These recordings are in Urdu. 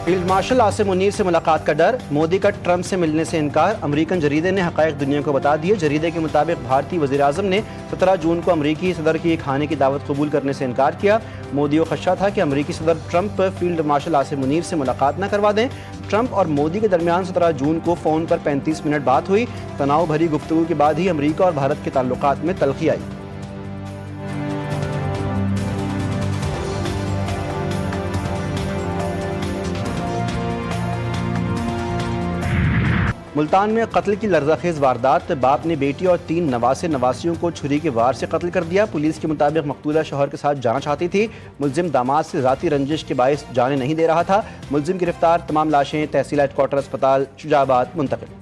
فیلڈ مارشل عاصم منیر سے ملاقات کا ڈر، مودی کا ٹرمپ سے ملنے سے انکار۔ امریکن جریدے نے حقائق دنیا کو بتا دیے۔ جریدے کے مطابق بھارتی وزیر اعظم نے 17 جون کو امریکی صدر کی کھانے کی دعوت قبول کرنے سے انکار کیا۔ مودی کو خدشہ تھا کہ امریکی صدر Trump field marshal Asim Munir سے ملاقات نہ کروا دیں۔ ٹرمپ اور مودی کے درمیان 17 جون کو فون پر 35 منٹ بات ہوئی۔ تناؤ بھری گفتگو کے بعد ہی امریکہ اور بھارت کے تعلقات میں تلخی آئی۔ ملتان میں قتل کی لرزہ خیز واردات، باپ نے بیٹی اور 3 نواسے نواسیوں کو چھری کے وار سے قتل کر دیا۔ پولیس کے مطابق مقتولہ شوہر کے ساتھ جانا چاہتی تھی، ملزم داماد سے ذاتی رنجش کے باعث جانے نہیں دے رہا تھا۔ ملزم گرفتار، تمام لاشیں تحصیل ہیڈ کوارٹر اسپتال شجاع آباد منتقل۔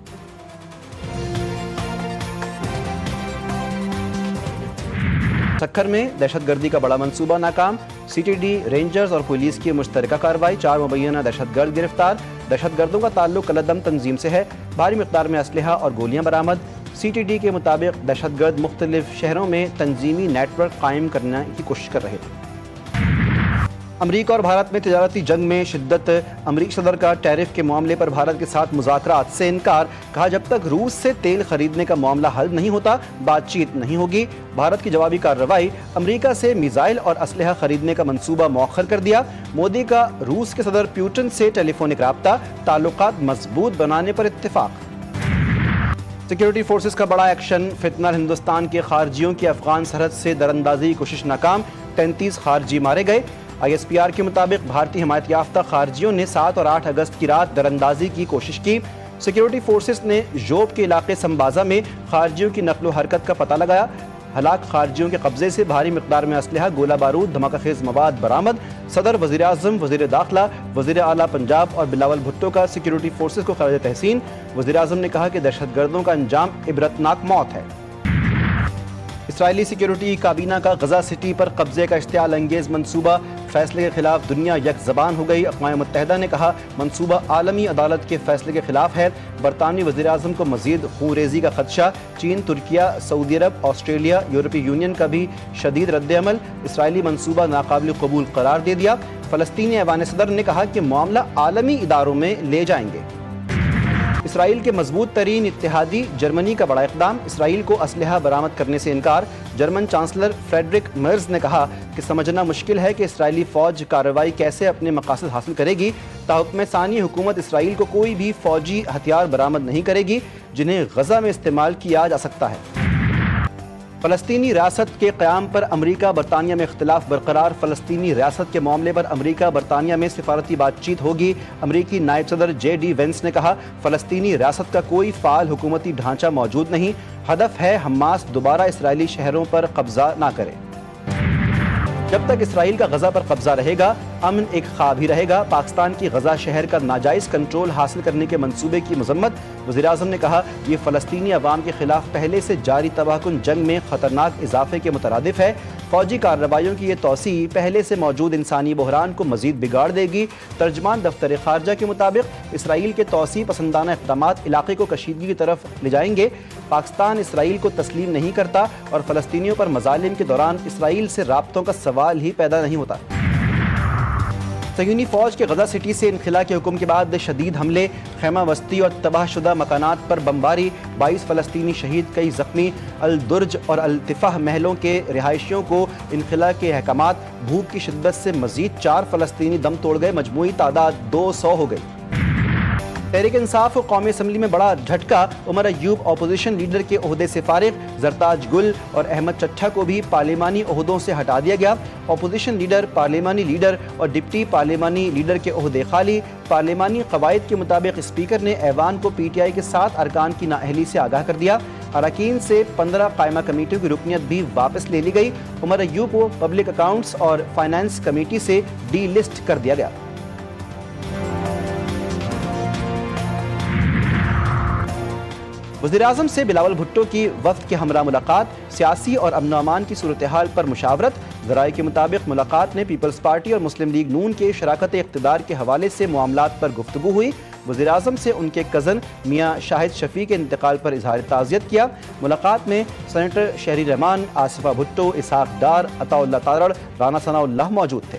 سکھر میں دہشت گردی کا بڑا منصوبہ ناکام، سی ٹی ڈی، رینجرز اور پولیس کی مشترکہ کارروائی، 4 مبینہ دہشت گرد گرفتار۔ دہشت گردوں کا تعلق کالعدم تنظیم سے ہے، بھاری مقدار میں اسلحہ اور گولیاں برآمد۔ سی ٹی ڈی کے مطابق دہشت گرد مختلف شہروں میں تنظیمی نیٹ ورک قائم کرنے کی کوشش کر رہے تھے۔ امریکہ اور بھارت میں تجارتی جنگ میں شدت، امریکی صدر کا ٹیرف کے معاملے پر بھارت کے ساتھ مذاکرات سے انکار، کہا جب تک روس سے تیل خریدنے کا معاملہ حل نہیں ہوتا بات چیت نہیں ہوگی۔ بھارت کی جوابی کارروائی، امریکہ سے میزائل اور اسلحہ خریدنے کا منصوبہ مؤخر کر دیا۔ مودی کا روس کے صدر پیوٹن سے ٹیلی فونک رابطہ، تعلقات مضبوط بنانے پر اتفاق۔ سیکیورٹی فورسز کا بڑا ایکشن، فتنہ ہندوستان کے خارجیوں کی افغان سرحد سے دراندازی کی کوشش ناکام، 33 خارجی مارے گئے۔ آئی ایس پی آر کے مطابق بھارتی حمایت یافتہ خارجیوں نے 7 اور 8 اگست کی رات دراندازی کی کوشش کی۔ سیکیورٹی فورسز نے جوب کے علاقے سمبازا میں خارجیوں کی نقل و حرکت کا پتہ لگایا۔ ہلاک خارجیوں کے قبضے سے بھاری مقدار میں اسلحہ، گولہ بارود، دھماکہ خیز مواد برآمد۔ صدر، وزیر اعظم، وزیر داخلہ، وزیر اعلیٰ پنجاب اور بلاول بھٹو کا سیکیورٹی فورسز کو خراج تحسین۔ وزیر اعظم نے کہا کہ دہشت گردوں کا انجام عبرتناک موت ہے۔ اسرائیلی سیکیورٹی کابینہ کا غزہ سٹی پر قبضے کا اشتعال انگیز منصوبہ، فیصلے کے خلاف دنیا یک زبان ہو گئی۔ اقوام متحدہ نے کہا منصوبہ عالمی عدالت کے فیصلے کے خلاف ہے۔ برطانوی وزیر اعظم کو مزید خون ریزی کا خدشہ، چین، ترکیہ، سعودی عرب، آسٹریلیا، یورپی یونین کا بھی شدید رد عمل، اسرائیلی منصوبہ ناقابل قبول قرار دے دیا۔ فلسطینی ایوان صدر نے کہا کہ معاملہ عالمی اداروں میں لے جائیں گے۔ اسرائیل کے مضبوط ترین اتحادی جرمنی کا بڑا اقدام، اسرائیل کو اسلحہ برآمد کرنے سے انکار۔ جرمن چانسلر فریڈرک مرز نے کہا کہ سمجھنا مشکل ہے کہ اسرائیلی فوج کارروائی کیسے اپنے مقاصد حاصل کرے گی۔ تاحکم ثانی حکومت اسرائیل کو کوئی بھی فوجی ہتھیار برآمد نہیں کرے گی جنہیں غزہ میں استعمال کیا جا سکتا ہے۔ فلسطینی ریاست کے قیام پر امریکہ برطانیہ میں اختلاف برقرار، فلسطینی ریاست کے معاملے پر امریکہ برطانیہ میں سفارتی بات چیت ہوگی۔ امریکی نائب صدر جے ڈی وینس نے کہا فلسطینی ریاست کا کوئی فعال حکومتی ڈھانچہ موجود نہیں، ہدف ہے حماس دوبارہ اسرائیلی شہروں پر قبضہ نہ کرے۔ جب تک اسرائیل کا غزہ پر قبضہ رہے گا، امن ایک خواب ہی رہے گا۔ پاکستان کی غزہ شہر کا ناجائز کنٹرول حاصل کرنے کے منصوبے کی مذمت، وزیر اعظم نے کہا یہ فلسطینی عوام کے خلاف پہلے سے جاری تباہ کن جنگ میں خطرناک اضافے کے مترادف ہے۔ فوجی کارروائیوں کی یہ توسیع پہلے سے موجود انسانی بحران کو مزید بگاڑ دے گی۔ ترجمان دفتر خارجہ کے مطابق اسرائیل کے توسیع پسندانہ اقدامات علاقے کو کشیدگی کی طرف لے جائیں گے۔ پاکستان اسرائیل کو تسلیم نہیں کرتا اور فلسطینیوں پر مظالم کے دوران اسرائیل سے رابطوں کا سوال ہی پیدا نہیں ہوتا۔ صہیونی فوج کے غزہ سٹی سے انخلاء کے حکم کے بعد شدید حملے، خیمہ بستی اور تباہ شدہ مکانات پر بمباری، 22 فلسطینی شہید، کئی زخمی۔ الدرج اور التفاح محلوں کے رہائشیوں کو انخلاء کے احکامات، بھوک کی شدت سے مزید 4 فلسطینی دم توڑ گئے، مجموعی تعداد 200 ہو گئی۔ تحریک انصاف و قومی اسمبلی میں بڑا جھٹکا، عمر ایوب اپوزیشن لیڈر کے عہدے سے فارغ، زرتاج گل اور احمد چٹھا کو بھی پارلیمانی عہدوں سے ہٹا دیا گیا۔ اپوزیشن لیڈر، پارلیمانی لیڈر اور ڈپٹی پارلیمانی لیڈر کے عہدے خالی۔ پارلیمانی قواعد کے مطابق اسپیکر نے ایوان کو پی ٹی آئی کے 7 ارکان کی نااہلی سے آگاہ کر دیا۔ اراکین سے 15 قائمہ کمیٹیوں کی رکنیت بھی واپس لے لی گئی۔ عمر ایوب کو پبلک اکاؤنٹس اور فائنانس کمیٹی سے ڈی لسٹ کر دیا گیا۔ وزیر اعظم سے بلاول بھٹو کی وفد کے ہمراہ ملاقات، سیاسی اور امن و امان کی صورتحال پر مشاورت۔ ذرائع کے مطابق ملاقات میں پیپلز پارٹی اور مسلم لیگ نون کے شراکت اقتدار کے حوالے سے معاملات پر گفتگو ہوئی۔ وزیر اعظم سے ان کے کزن میاں شاہد شفیع کے انتقال پر اظہار تعزیت کیا۔ ملاقات میں سینیٹر شہری رحمان، آصفہ بھٹو، اسحاق ڈار، عطا اللہ تارڑ، رانا ثناء اللہ موجود تھے۔